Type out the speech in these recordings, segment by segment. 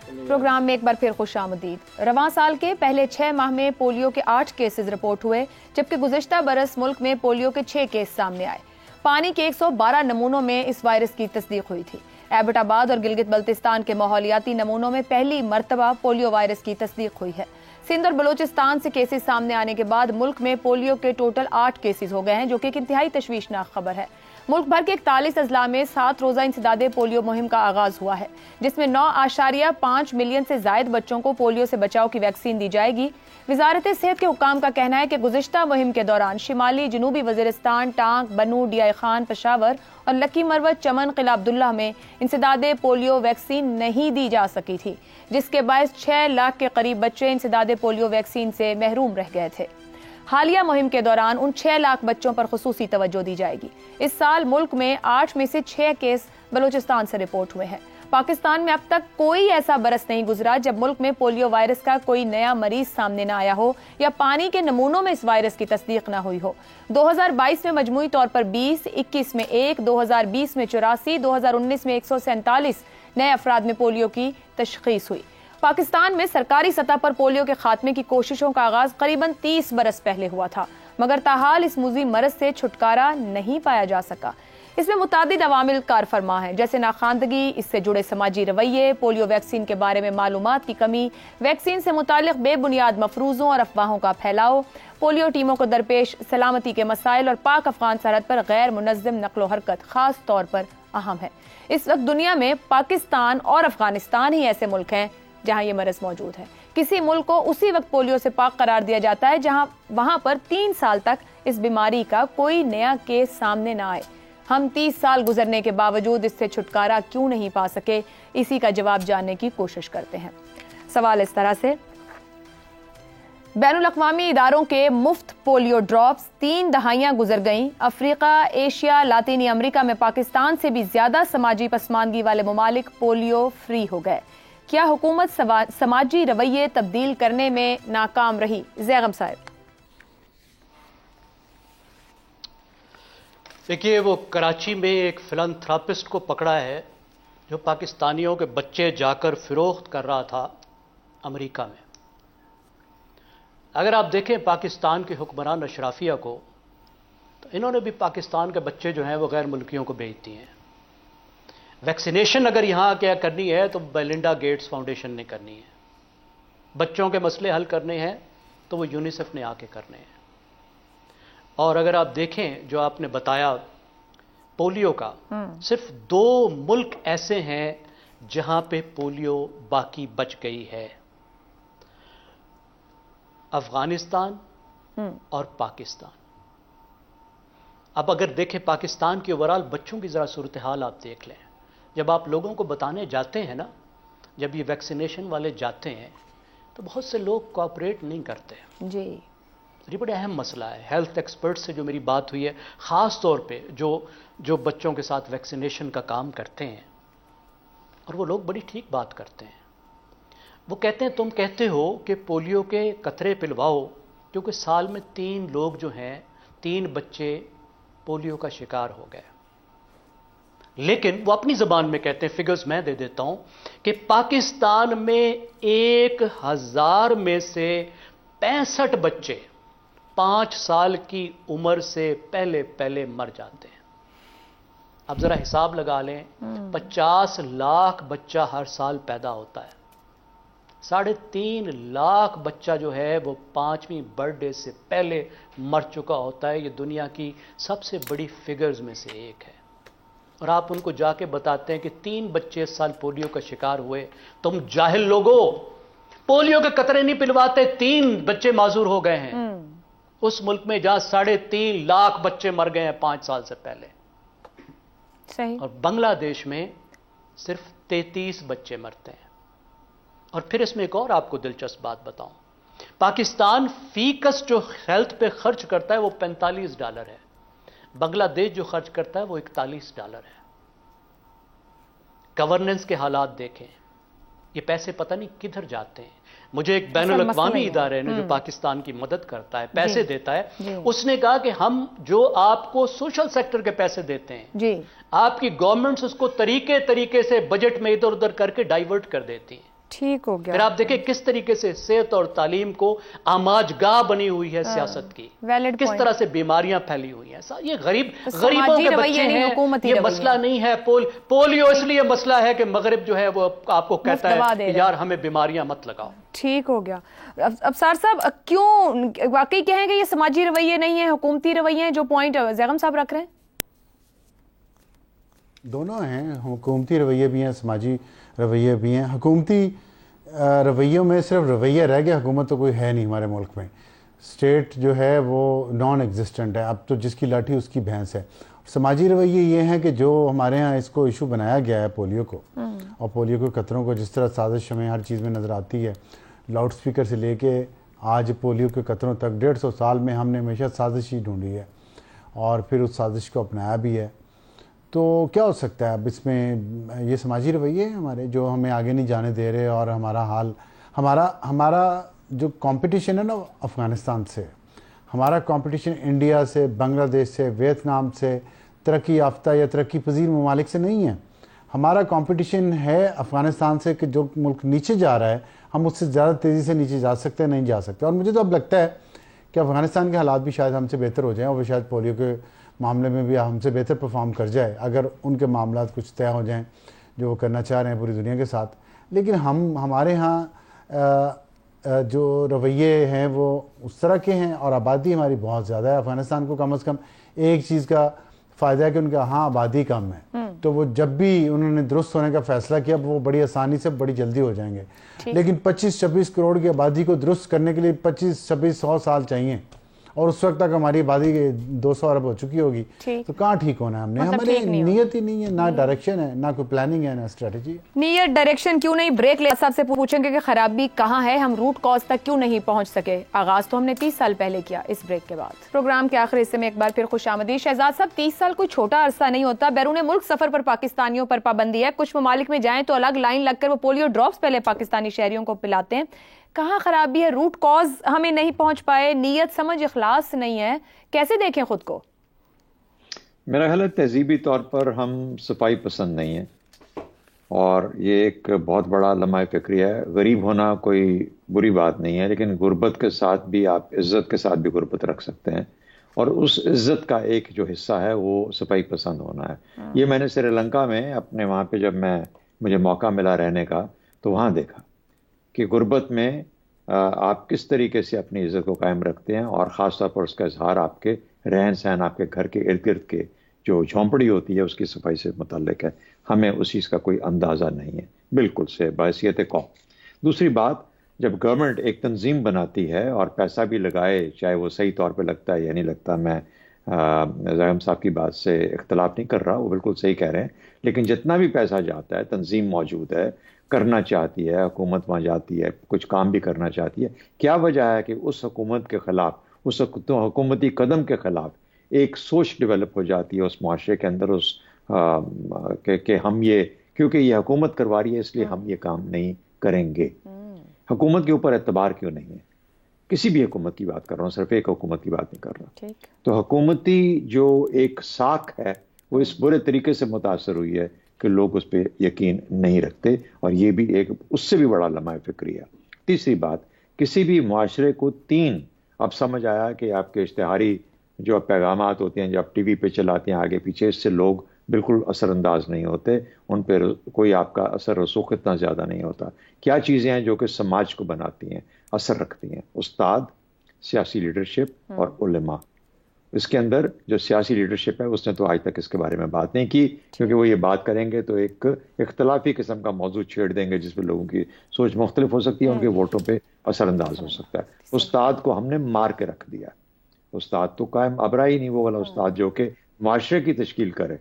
Programme میں ایک بار پھر خوش آمدید۔ رواں سال کے پہلے 6 ماہ میں پولیو کے 8 کیسز رپورٹ ہوئے، جبکہ گزشتہ برس ملک میں پولیو کے 6 کیس سامنے آئے۔ پانی کے 112 نمونوں میں اس وائرس کی تصدیق ہوئی تھی۔ ایبٹ آباد اور گلگت بلتستان کے ماحولیاتی نمونوں میں پہلی مرتبہ پولیو وائرس کی تصدیق ہوئی ہے۔ سندھ اور بلوچستان سے کیسز سامنے آنے کے بعد ملک میں پولیو کے ٹوٹل 8 کیسز ہو گئے ہیں، جو کہ ایک انتہائی تشویشناک خبر ہے۔ ملک بھر کے 41 اضلاع میں 7 روزہ انسداد پولیو مہم کا آغاز ہوا ہے، جس میں 9.5 ملین سے زائد بچوں کو پولیو سے بچاؤ کی ویکسین دی جائے گی۔ وزارت صحت کے حکام کا کہنا ہے کہ گزشتہ مہم کے دوران شمالی جنوبی وزیرستان، ٹانک، بنو، ڈی آئی خان، پشاور اور لکی مروت، چمن، قلعہ عبداللہ میں انسداد پولیو ویکسین نہیں دی جا سکی تھی، جس کے باعث 6 لاکھ کے قریب بچے انسداد پولیو ویکسین سے محروم رہ گئے تھے۔ حالیہ مہم کے دوران ان 6 لاکھ بچوں پر خصوصی توجہ دی جائے گی۔ اس سال ملک میں 8 میں سے 6 کیس بلوچستان سے رپورٹ ہوئے ہیں۔ پاکستان میں اب تک کوئی ایسا برس نہیں گزرا جب ملک میں پولیو وائرس کا کوئی نیا مریض سامنے نہ آیا ہو یا پانی کے نمونوں میں اس وائرس کی تصدیق نہ ہوئی ہو۔ 2022 میں مجموعی طور پر 20، 21 میں 1، 2020 میں 84، 2019 میں 147 نئے افراد میں پولیو کی تشخیص ہوئی۔ پاکستان میں سرکاری سطح پر پولیو کے خاتمے کی کوششوں کا آغاز قریباً 30 برس پہلے ہوا تھا، مگر تاحال اس موذی مرض سے چھٹکارا نہیں پایا جا سکا۔ اس میں متعدد عوامل کار فرما ہیں، جیسے ناخواندگی، اس سے جڑے سماجی رویے، پولیو ویکسین کے بارے میں معلومات کی کمی، ویکسین سے متعلق بے بنیاد مفروضوں اور افواہوں کا پھیلاؤ، پولیو ٹیموں کو درپیش سلامتی کے مسائل اور پاک افغان سرحد پر غیر منظم نقل و حرکت خاص طور پر اہم ہے۔ اس وقت دنیا میں پاکستان اور افغانستان ہی ایسے ملک ہیں جہاں یہ مرض موجود ہے۔ کسی ملک کو اسی وقت پولیو سے پاک قرار دیا جاتا ہے جہاں وہاں پر 3 سال تک اس بیماری کا کوئی نیا کیس سامنے نہ آئے۔ ہم 30 سال گزرنے کے باوجود اس سے چھٹکارا کیوں نہیں پا سکے، اسی کا جواب جاننے کی کوشش کرتے ہیں۔ سوال اس طرح سے: بین الاقوامی اداروں کے مفت پولیو ڈراپس 3 دہائیاں گزر گئیں، افریقہ، ایشیا، لاطینی امریکہ میں پاکستان سے بھی زیادہ سماجی پسماندگی والے ممالک پولیو فری ہو گئے۔ کیا حکومت سماجی رویے تبدیل کرنے میں ناکام رہی؟ زیغم صاحب۔ دیکھیے، وہ کراچی میں ایک فلانتھراپسٹ کو پکڑا ہے جو پاکستانیوں کے بچے جا کر فروخت کر رہا تھا امریکہ میں۔ اگر آپ دیکھیں پاکستان کے حکمران اشرافیہ کو، تو انہوں نے بھی پاکستان کے بچے جو ہیں وہ غیر ملکیوں کو بیچ دیے ہیں۔ ویکسینیشن اگر یہاں کیا کرنی ہے تو بیلنڈا گیٹس فاؤنڈیشن نے کرنی ہے۔ بچوں کے مسئلے حل کرنے ہیں تو وہ یونیسیف نے آ کے کرنے ہیں۔ اور اگر آپ دیکھیں جو آپ نے بتایا پولیو کا، صرف 2 ملک ایسے ہیں جہاں پہ پولیو باقی بچ گئی ہے، افغانستان اور پاکستان۔ اب اگر دیکھیں پاکستان کی اوورال بچوں کی ذرا صورتحال آپ دیکھ لیں۔ جب آپ لوگوں کو بتانے جاتے ہیں نا، جب یہ ویکسینیشن والے جاتے ہیں تو بہت سے لوگ کوآپریٹ نہیں کرتے۔ جی، یہ بڑا اہم مسئلہ ہے۔ ہیلتھ ایکسپرٹ سے جو میری بات ہوئی ہے، خاص طور پہ جو بچوں کے ساتھ ویکسینیشن کا کام کرتے ہیں، اور وہ لوگ بڑی ٹھیک بات کرتے ہیں۔ وہ کہتے ہیں تم کہتے ہو کہ پولیو کے قطرے پلواؤ، کیونکہ سال میں 3 لوگ جو ہیں، 3 بچے پولیو کا شکار ہو گئے۔ لیکن وہ اپنی زبان میں کہتے ہیں، فگرز میں دے دیتا ہوں، کہ پاکستان میں 1000 میں سے 65 بچے 5 سال کی عمر سے پہلے مر جاتے ہیں۔ اب ذرا حساب لگا لیں، 50 لاکھ بچہ ہر سال پیدا ہوتا ہے، 3.5 لاکھ بچہ جو ہے وہ 5ویں برتھ ڈے سے پہلے مر چکا ہوتا ہے۔ یہ دنیا کی سب سے بڑی فگرز میں سے ایک ہے۔ اور آپ ان کو جا کے بتاتے ہیں کہ 3 بچے اس سال پولیو کا شکار ہوئے۔ تم جاہل لوگوں، پولیو کے قطرے نہیں پلواتے، 3 بچے معذور ہو گئے ہیں اس ملک میں جہاں 3.5 لاکھ بچے مر گئے ہیں 5 سال سے پہلے۔ صحیح۔ اور بنگلہ دیش میں صرف 33 بچے مرتے ہیں۔ اور پھر اس میں ایک اور آپ کو دلچسپ بات بتاؤں، پاکستان فی کس جو ہیلتھ پہ خرچ کرتا ہے وہ $45 ہے، بنگلہ دیش جو خرچ کرتا ہے وہ $41 ہے۔ گورننس کے حالات دیکھیں، یہ پیسے پتہ نہیں کدھر جاتے ہیں۔ مجھے ایک بین الاقوامی ادارے نے جو پاکستان کی مدد کرتا ہے، پیسے دیتا ہے، اس نے کہا کہ ہم جو آپ کو سوشل سیکٹر کے پیسے دیتے ہیں، آپ کی گورنمنٹس اس کو طریقے سے بجٹ میں ادھر ادھر کر کے ڈائیورٹ کر دیتی ہیں۔ ٹھیک ہو گیا. پھر آپ دیکھیں کس طریقے سے صحت اور تعلیم کو آماج گاہ بنی ہوئی ہے سیاست کی, کس طرح سے بیماریاں پھیلی ہوئی ہیں. یہ غریبوں کے بچے ہیں, یہ مسئلہ نہیں ہے. پولیو اس لیے مسئلہ ہے کہ مغرب جو ہے وہ آپ کو کہتا ہے کہ یار ہمیں بیماریاں مت لگاؤ. ٹھیک ہو گیا. ابصار صاحب, کیوں واقعی کہیں گے یہ سماجی رویے نہیں ہیں, حکومتی رویے ہیں, جو پوائنٹ زیغم صاحب رکھ رہے ہیں؟ دونوں ہیں, حکومتی رویے بھی ہیں, سماجی رویے بھی ہیں. حکومتی رویوں میں صرف رویہ رہ گیا, حکومت تو کوئی ہے نہیں ہمارے ملک میں. اسٹیٹ جو ہے وہ نان ایگزسٹنٹ ہے, اب تو جس کی لاٹھی اس کی بھینس ہے. سماجی رویے یہ ہیں کہ جو ہمارے ہاں اس کو ایشو بنایا گیا ہے پولیو کو, اور پولیو کے قطروں کو جس طرح سازش ہمیں ہر چیز میں نظر آتی ہے, لاؤڈ سپیکر سے لے کے آج پولیو کے قطروں تک 150 سال میں ہم نے ہمیشہ سازش ہی ڈھونڈی ہے اور پھر اس سازش کو اپنایا بھی ہے. تو کیا ہو سکتا ہے اب اس میں؟ یہ سماجی رویے ہیں ہمارے جو ہمیں آگے نہیں جانے دے رہے, اور ہمارا حال, ہمارا جو کمپٹیشن ہے نا افغانستان سے, ہمارا کمپٹیشن انڈیا سے, بنگلہ دیش سے, ویتنام سے, ترقی یافتہ یا ترقی پذیر ممالک سے نہیں ہے. ہمارا کمپٹیشن ہے افغانستان سے کہ جو ملک نیچے جا رہا ہے ہم اس سے زیادہ تیزی سے نیچے جا سکتے ہیں, نہیں جا سکتے. اور مجھے تو اب لگتا ہے کہ افغانستان کے حالات بھی شاید ہم سے بہتر ہو جائیں, اور وہ شاید پولیو کے معاملے میں بھی ہم سے بہتر پرفارم کر جائے اگر ان کے معاملات کچھ طے ہو جائیں جو وہ کرنا چاہ رہے ہیں پوری دنیا کے ساتھ. لیکن ہمارے ہاں جو رویے ہیں وہ اس طرح کے ہیں, اور آبادی ہماری بہت زیادہ ہے. افغانستان کو کم از کم ایک چیز کا فائدہ ہے کہ ان کا ہاں آبادی کم ہے, تو وہ جب بھی انہوں نے درست ہونے کا فیصلہ کیا وہ بڑی آسانی سے بڑی جلدی ہو جائیں گے. لیکن 25-26 کروڑ کی آبادی کو درست کرنے کے لیے 25-26-100 سال چاہیے, اور اس وقت تک ہماری آبادی 200 ارب ہو چکی ہوگی. تو کہاں ٹھیک ہونا ہے ہم نے؟ ہماری نیت ہی نہیں ہے, نہ ڈائریکشن ہے, نہ کوئی پلاننگ ہے, نہ اسٹریٹجی ہے. نیت ڈائریکشن کیوں نہیں؟ بریک لے صاحب سے پوچھیں گے کہ خرابی کہاں ہے, ہم روٹ کاز تک کیوں نہیں پہنچ سکے. آغاز تو ہم نے 30 سال پہلے کیا. اس بریک کے بعد پروگرام کے آخری حصے میں ایک بار پھر خوش آمدید. شہزاد صاحب, 30 سال کوئی چھوٹا عرصہ نہیں ہوتا. بیرون ملک سفر پر پاکستانیوں پر پابندی ہے, کچھ ممالک میں جائیں تو الگ لائن لگ کر وہ پولیو ڈراپس پہلے پاکستانی شہریوں کو پلاتے ہیں. کہاں خرابی ہے؟ روٹ کاز ہمیں نہیں پہنچ پائے, نیت سمجھ اخلاص نہیں ہے, کیسے دیکھیں خود کو؟ میرا خیال ہے تہذیبی طور پر ہم صفائی پسند نہیں ہیں, اور یہ ایک بہت بڑا لمحہ فکری ہے. غریب ہونا کوئی بری بات نہیں ہے, لیکن غربت کے ساتھ بھی آپ عزت کے ساتھ بھی غربت رکھ سکتے ہیں, اور اس عزت کا ایک جو حصہ ہے وہ صفائی پسند ہونا ہے. یہ میں نے سری لنکا میں اپنے وہاں پہ جب مجھے موقع ملا رہنے کا تو وہاں دیکھا کہ غربت میں آپ کس طریقے سے اپنی عزت کو قائم رکھتے ہیں, اور خاص طور پر اس کا اظہار آپ کے رہن سہن, آپ کے گھر کے ارد گرد کے جو جھونپڑی ہوتی ہے اس کی صفائی سے متعلق ہے. ہمیں اس چیز کا کوئی اندازہ نہیں ہے بالکل سے بحیثیت قوم. دوسری بات, جب گورنمنٹ ایک تنظیم بناتی ہے اور پیسہ بھی لگائے, چاہے وہ صحیح طور پہ لگتا ہے یا نہیں لگتا, میں زاہم صاحب کی بات سے اختلاف نہیں کر رہا, وہ بالکل صحیح کہہ رہے ہیں, لیکن جتنا بھی پیسہ جاتا ہے, تنظیم موجود ہے, کرنا چاہتی ہے, حکومت وہاں جاتی ہے, کچھ کام بھی کرنا چاہتی ہے, کیا وجہ ہے کہ اس حکومت کے خلاف, اس حکومتی قدم کے خلاف ایک سوچ ڈیولپ ہو جاتی ہے اس معاشرے کے اندر, کہ ہم یہ, کیونکہ یہ حکومت کروا رہی ہے اس لیے ہم یہ کام نہیں کریں گے. حکومت کے اوپر اعتبار کیوں نہیں ہے؟ کسی بھی حکومت کی بات کر رہا ہوں, صرف ایک حکومت کی بات نہیں کر رہا. تو حکومتی جو ایک ساکھ ہے وہ اس برے طریقے سے متاثر ہوئی ہے کہ لوگ اس پہ یقین نہیں رکھتے, اور یہ بھی ایک اس سے بھی بڑا لمحہ فکری ہے. تیسری بات, کسی بھی معاشرے کو اب سمجھ آیا کہ آپ کے اشتہاری جو پیغامات ہوتے ہیں جو آپ ٹی وی پہ چلاتے ہیں آگے پیچھے, اس سے لوگ بالکل اثر انداز نہیں ہوتے, ان پہ کوئی آپ کا اثر رسوخ اتنا زیادہ نہیں ہوتا. کیا چیزیں ہیں جو کہ سماج کو بناتی ہیں, اثر رکھتی ہیں؟ استاد, سیاسی لیڈرشپ اور علماء. اس کے اندر جو سیاسی لیڈرشپ ہے اس نے تو آج تک اس کے بارے میں بات نہیں کی, کیونکہ وہ یہ بات کریں گے تو ایک اختلافی قسم کا موضوع چھیڑ دیں گے جس پہ لوگوں کی سوچ مختلف ہو سکتی ہے, ان کے ووٹوں پہ اثر انداز ہو سکتا ہے. استاد کو ہم نے مار کے رکھ دیا. استاد تو قائم اب رہا ہی نہیں, وہ والا استاد جو کہ معاشرے کی تشکیل کرے,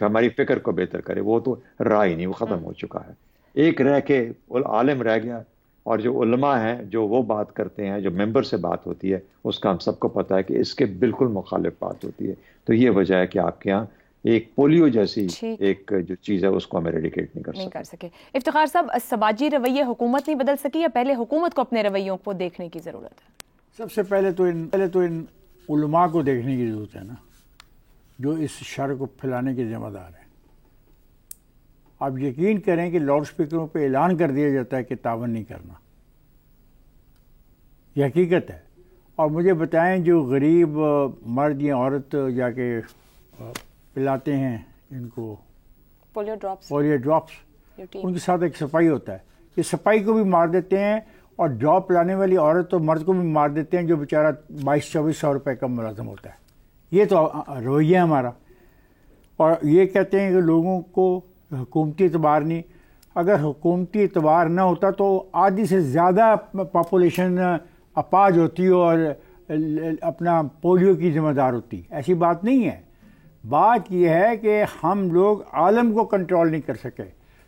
ہماری فکر کو بہتر کرے, وہ تو رہا ہی نہیں, وہ ختم ہو چکا ہے. ایک رہ کے عالم رہ گیا, اور جو علماء ہیں جو وہ بات کرتے ہیں, جو ممبر سے بات ہوتی ہے, اس کا ہم سب کو پتہ ہے کہ اس کے بالکل مخالف بات ہوتی ہے. تو یہ وجہ ہے کہ آپ کے یہاں ایک پولیو جیسی ایک جو چیز ہے اس کو ہم ایریڈیکیٹ نہیں کر سکے. افتخار صاحب, سماجی رویے حکومت نہیں بدل سکی, یا پہلے حکومت کو اپنے رویوں کو دیکھنے کی ضرورت ہے؟ سب سے پہلے تو ان علماء کو دیکھنے کی ضرورت ہے نا, جو اس شر کو پھیلانے کے ذمہ دار ہیں. آپ یقین کریں کہ لاؤڈ اسپیکروں پہ اعلان کر دیا جاتا ہے کہ تعاون نہیں کرنا. یہ حقیقت ہے. اور مجھے بتائیں جو غریب مرد یا عورت جا کے پلاتے ہیں ان کو پولیو ڈراپس, ان کے ساتھ ایک صفائی ہوتا ہے. یہ صفائی کو بھی مار دیتے ہیں اور ڈراپ پلانے والی عورت اور مرد کو بھی مار دیتے ہیں جو بیچارہ 2200-2400 روپے کا ملازم ہوتا ہے. یہ تو رویہ ہے ہمارا. اور یہ کہتے ہیں کہ لوگوں کو حکومتی اعتبار نہیں. اگر حکومتی اعتبار نہ ہوتا تو آدھی سے زیادہ پاپولیشن اپاج ہوتی اور اپنا پولیو کی ذمہ دار ہوتی. ایسی بات نہیں ہے. بات یہ ہے کہ ہم لوگ عالم کو کنٹرول نہیں کر سکے.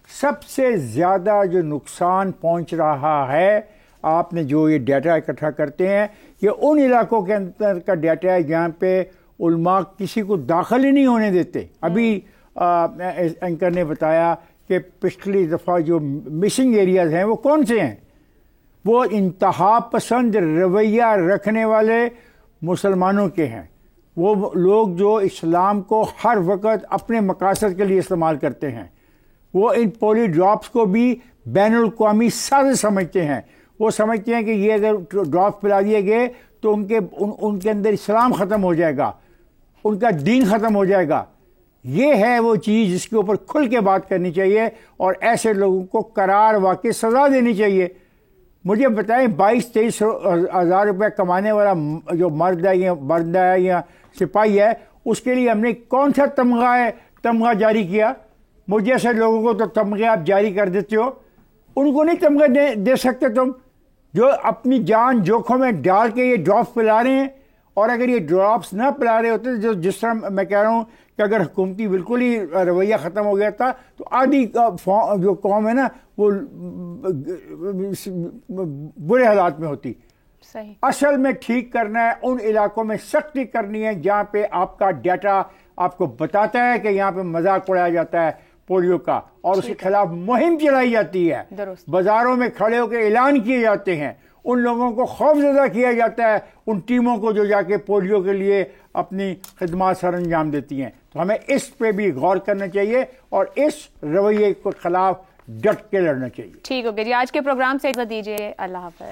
سب سے زیادہ جو نقصان پہنچ رہا ہے, آپ نے جو یہ ڈیٹا اکٹھا کرتے ہیں, یہ ان علاقوں کے اندر کا ڈیٹا ہے جہاں پہ علماء کسی کو داخل ہی نہیں ہونے دیتے. ابھی اینکر نے بتایا کہ پچھلی دفعہ جو مسنگ ایریاز ہیں وہ کون سے ہیں. وہ انتہا پسند رویہ رکھنے والے مسلمانوں کے ہیں. وہ لوگ جو اسلام کو ہر وقت اپنے مقاصد کے لیے استعمال کرتے ہیں. وہ ان پولیو ڈراپس کو بھی بین الاقوامی سازش سمجھتے ہیں. وہ سمجھتے ہیں کہ یہ اگر ڈراپس پلا دیے گئے تو ان کے اندر اسلام ختم ہو جائے گا, ان کا دین ختم ہو جائے گا. یہ ہے وہ چیز جس کے اوپر کھل کے بات کرنی چاہیے اور ایسے لوگوں کو قرار واقع سزا دینی چاہیے. مجھے بتائیں 22-23 ہزار روپے کمانے والا جو مرد ہے یا بندہ ہے یا سپاہی ہے, اس کے لیے ہم نے کون سا تمغہ جاری کیا؟ مجھے ایسے لوگوں کو تو تمغے آپ جاری کر دیتے ہو, ان کو نہیں تمغے دے سکتے تم جو اپنی جان جوکھم میں ڈال کے یہ ڈراپس پلا رہے ہیں. اور اگر یہ ڈراپس نہ پلا رہے ہوتے جو جس طرح میں کہہ رہا ہوں کہ اگر حکومتی بالکل ہی رویہ ختم ہو گیا تھا تو آدھی جو قوم ہے نا وہ برے حالات میں ہوتی. صحیح. اصل میں ٹھیک کرنا ہے, ان علاقوں میں سختی کرنی ہے جہاں پہ آپ کا ڈیٹا آپ کو بتاتا ہے کہ یہاں پہ مذاق اڑایا جاتا ہے پولیو کا, اور اس کے خلاف مہم چلائی جاتی ہے. بازاروں میں کھڑے ہو کے اعلان کیے جاتے ہیں, ان لوگوں کو خوفزدہ کیا جاتا ہے, ان ٹیموں کو جو جا کے پولیو کے لیے اپنی خدمات سر انجام دیتی ہیں. تو ہمیں اس پہ بھی غور کرنا چاہیے اور اس رویے کے خلاف ڈٹ کے لڑنا چاہیے. ٹھیک ہو گیا جی, آج کے پروگرام سے اجازت دیجیے. اللہ حافظ.